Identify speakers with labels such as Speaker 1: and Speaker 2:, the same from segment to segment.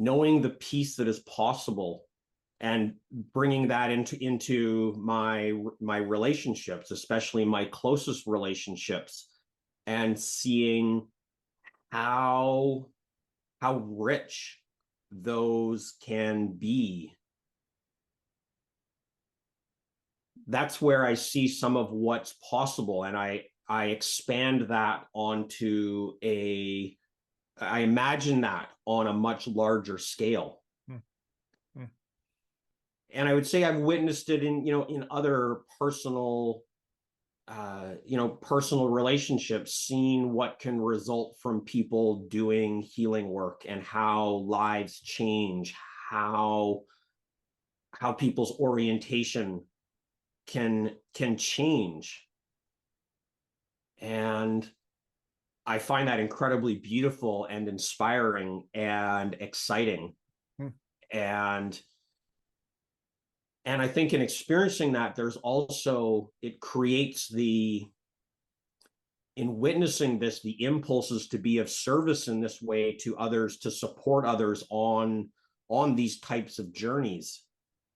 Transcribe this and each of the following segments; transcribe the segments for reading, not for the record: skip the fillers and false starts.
Speaker 1: knowing the peace that is possible and bringing that into my relationships, especially my closest relationships, and seeing how rich those can be. That's where I see some of what's possible, and I expand that onto I imagine that on a much larger scale.
Speaker 2: Hmm.
Speaker 1: And I would say I've witnessed it in other personal personal relationships, seeing what can result from people doing healing work and how lives change, how people's orientation can change. And I find that incredibly beautiful and inspiring and exciting.
Speaker 2: Hmm.
Speaker 1: And I think in experiencing that, there's also, it creates in witnessing this, the impulses to be of service in this way to others, to support others on these types of journeys.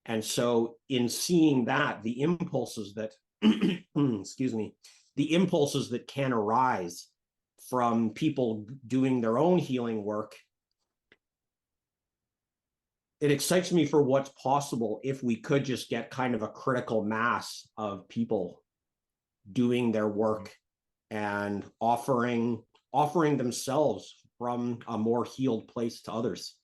Speaker 1: And so in seeing that, the impulses that, excuse me, the impulses that can arise from people doing their own healing work, it excites me for what's possible if we could just get kind of a critical mass of people doing their work and offering themselves from a more healed place to others.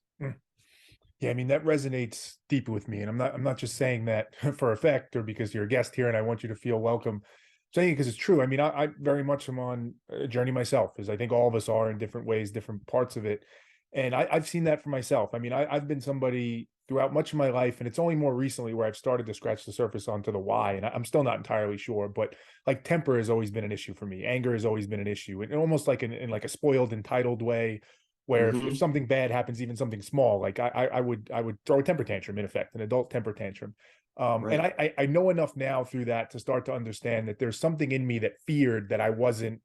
Speaker 2: Yeah, I mean, that resonates deeply with me. And I'm not just saying that for effect or because you're a guest here and I want you to feel welcome. I'm saying it because it's true. I mean, I very much am on a journey myself, as I think all of us are in different ways, different parts of it. And I've seen that for myself. I mean, I've been somebody throughout much of my life, and it's only more recently where I've started to scratch the surface onto the why. And I'm still not entirely sure, but like temper has always been an issue for me. Anger has always been an issue, and almost like in like a spoiled, entitled way, where if something bad happens, even something small, like I would throw a temper tantrum, in effect, an adult temper tantrum.
Speaker 1: Right.
Speaker 2: And I know enough now through that to start to understand that there's something in me that feared that I wasn't,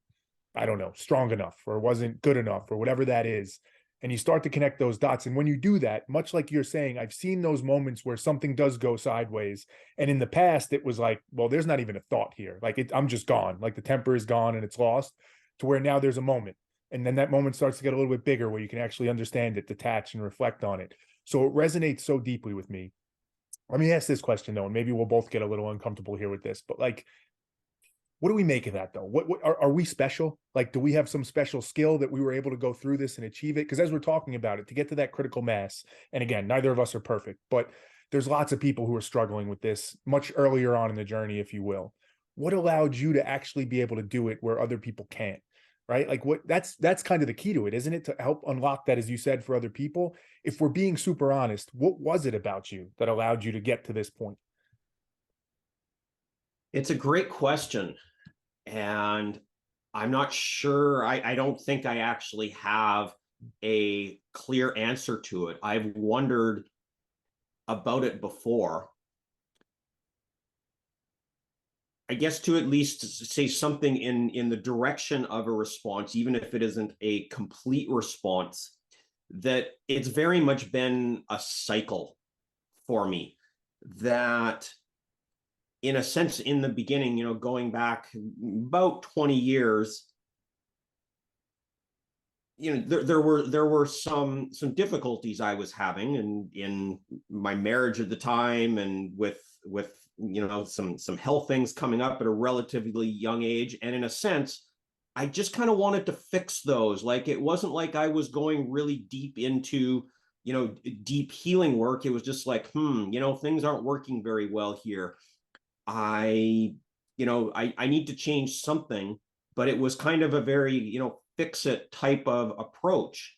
Speaker 2: I don't know, strong enough or wasn't good enough or whatever that is. And you start to connect those dots. And when you do that, much like you're saying, I've seen those moments where something does go sideways. And in the past, it was like, well, there's not even a thought here. Like I'm just gone. Like the temper is gone and it's lost, to where now there's a moment. And then that moment starts to get a little bit bigger where you can actually understand it, detach and reflect on it. So it resonates so deeply with me. Let me ask this question though, and maybe we'll both get a little uncomfortable here with this, but like, what do we make of that though? What are we special? Like, do we have some special skill that we were able to go through this and achieve it? Because as we're talking about it, to get to that critical mass, and again, neither of us are perfect, but there's lots of people who are struggling with this much earlier on in the journey, if you will. What allowed you to actually be able to do it where other people can't? Right? Like that's kind of the key to it, isn't it? To help unlock that, as you said, for other people. If we're being super honest, what was it about you that allowed you to get to this point?
Speaker 1: It's a great question. And I'm not sure. I don't think I actually have a clear answer to it. I've wondered about it before. I guess to at least say something in the direction of a response, even if it isn't a complete response, that it's very much been a cycle for me. That in a sense, in the beginning, going back about 20 years, there were some difficulties I was having in my marriage at the time, and with some health things coming up at a relatively young age. And in a sense, I just kind of wanted to fix those. Like, it wasn't like I was going really deep into deep healing work. It was just like, things aren't working very well here. I need to change something. But it was kind of a very fix it type of approach.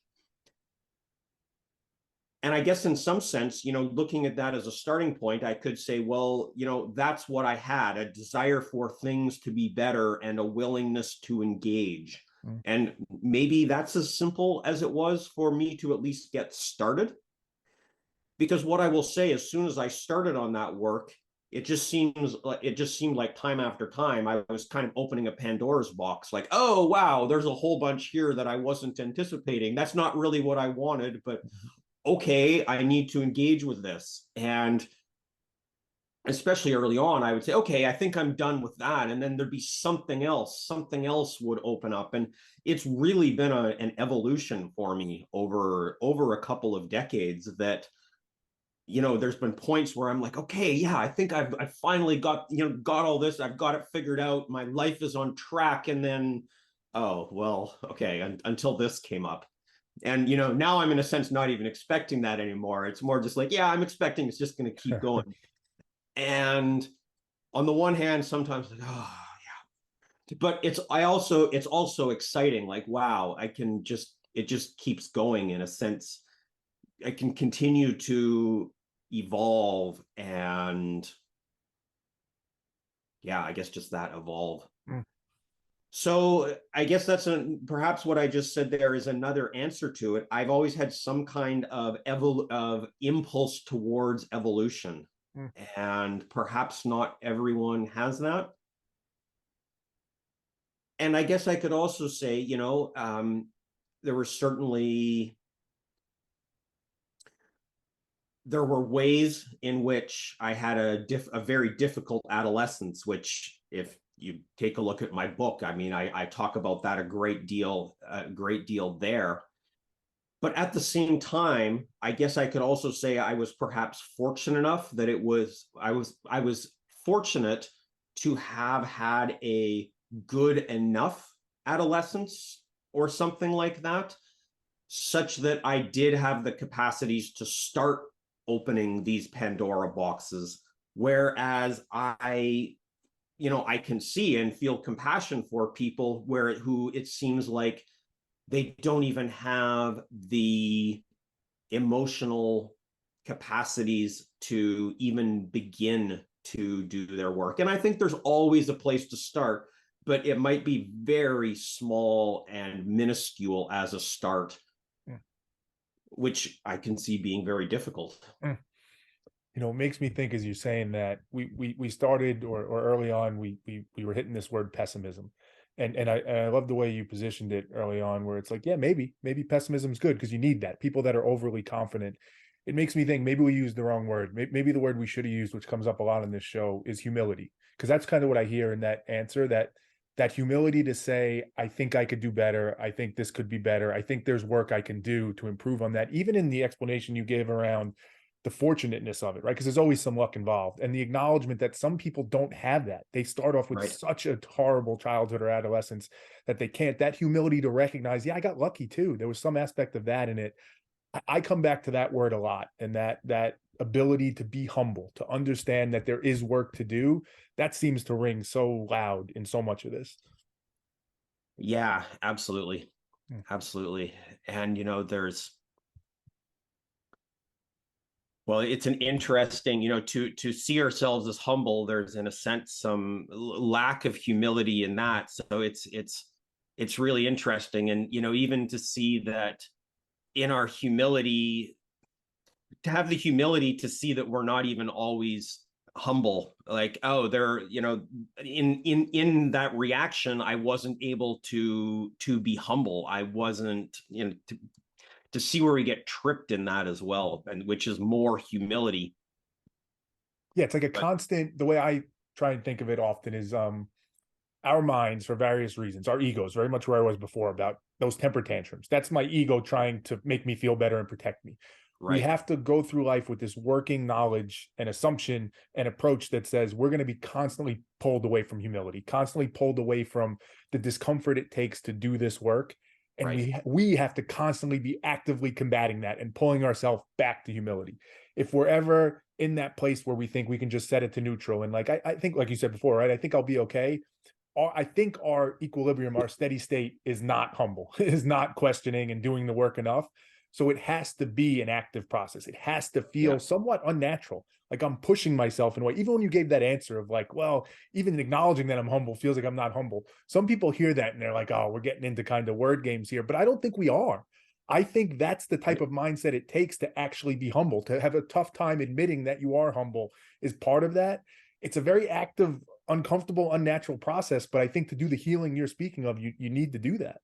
Speaker 1: And I guess in some sense, looking at that as a starting point, I could say, well, that's what I had, a desire for things to be better and a willingness to engage.
Speaker 2: Mm.
Speaker 1: And maybe that's as simple as it was for me to at least get started. Because what I will say, as soon as I started on that work, it just seemed like time after time I was kind of opening a Pandora's box, like, oh wow, there's a whole bunch here that I wasn't anticipating. That's not really what I wanted, but okay, I need to engage with this. And especially early on, I would say, okay, I think I'm done with that. And then there'd be something else would open up. And it's really been an evolution for me over a couple of decades that, there's been points where I'm like, okay, yeah, I think I've finally got all this. I've got it figured out. My life is on track. And then, oh, well, okay, until this came up. And now I'm in a sense not even expecting that anymore. It's more just like, yeah, I'm expecting it's just going to keep going. And on the one hand, sometimes like, oh yeah, but it's also exciting. Like, wow, it just keeps going in a sense. I can continue to evolve, and yeah, I guess just that evolve.
Speaker 2: Mm.
Speaker 1: So I guess perhaps what I just said there is another answer to it. I've always had some kind of impulse towards evolution,
Speaker 2: Mm.
Speaker 1: and perhaps not everyone has that. And I guess I could also say, there were certainly there were ways in which I had a very difficult adolescence, which if you take a look at my book, I mean, I talk about that a great deal there. But at the same time, I guess I could also say I was perhaps fortunate enough that I was fortunate to have had a good enough adolescence or something like that, such that I did have the capacities to start opening these Pandora boxes. Whereas I can see and feel compassion for people who it seems like they don't even have the emotional capacities to even begin to do their work. And I think there's always a place to start, but it might be very small and minuscule as a start,
Speaker 2: Mm.
Speaker 1: which I can see being very difficult.
Speaker 2: Mm. It makes me think as you're saying that we started or early on we were hitting this word pessimism. And I love the way you positioned it early on, where it's like, yeah, maybe pessimism is good because you need that. People that are overly confident. It makes me think maybe we used the wrong word. Maybe the word we should have used, which comes up a lot in this show, is humility. Because that's kind of what I hear in that answer, that humility to say, I think I could do better. I think this could be better. I think there's work I can do to improve on that. Even in the explanation you gave around the fortunateness of it, right? Because there's always some luck involved, and the acknowledgement that some people don't have that. They start off with
Speaker 1: Right.
Speaker 2: such a horrible childhood or adolescence that they can't. That humility to recognize, yeah, I got lucky too. There was some aspect of that in it. I come back to that word a lot, and that ability to be humble, to understand that there is work to do. That seems to ring so loud in so much of this.
Speaker 1: Yeah, absolutely.
Speaker 2: Mm.
Speaker 1: Absolutely. And well, it's an interesting, to see ourselves as humble. There's in a sense some lack of humility in that. So it's really interesting, and even to see that in our humility, to have the humility to see that we're not even always humble. Like, oh, in that reaction, I wasn't able to be humble. I wasn't, to see where we get tripped in that as well, and which is more humility.
Speaker 2: Yeah, it's like a
Speaker 1: But
Speaker 2: constant. The way I try and think of it often is our minds, for various reasons, our egos, very much where I was before about those temper tantrums. That's my ego trying to make me feel better and protect me. We
Speaker 1: right,
Speaker 2: have to go through life with this working knowledge and assumption and approach that says we're going to be constantly pulled away from humility, constantly pulled away from the discomfort it takes to do this work. And
Speaker 1: right,
Speaker 2: we have to constantly be actively combating that and pulling ourselves back to humility. If we're ever in that place where we think we can just set it to neutral and like I think, like you said before, right? I think I'll be okay. I think our equilibrium, our steady state is not humble, is not questioning and doing the work enough. So it has to be an active process. It has to
Speaker 1: yeah,
Speaker 2: feel somewhat unnatural. Like I'm pushing myself in a way. Even when you gave that answer of like, well, even acknowledging that I'm humble feels like I'm not humble. Some people hear that and they're like, oh, we're getting into kind of word games here. But I don't think we are. I think that's the type of mindset it takes to actually be humble, to have a tough time admitting that you are humble is part of that. It's a very active, uncomfortable, unnatural process. But I think to do the healing you're speaking of, you need to do that.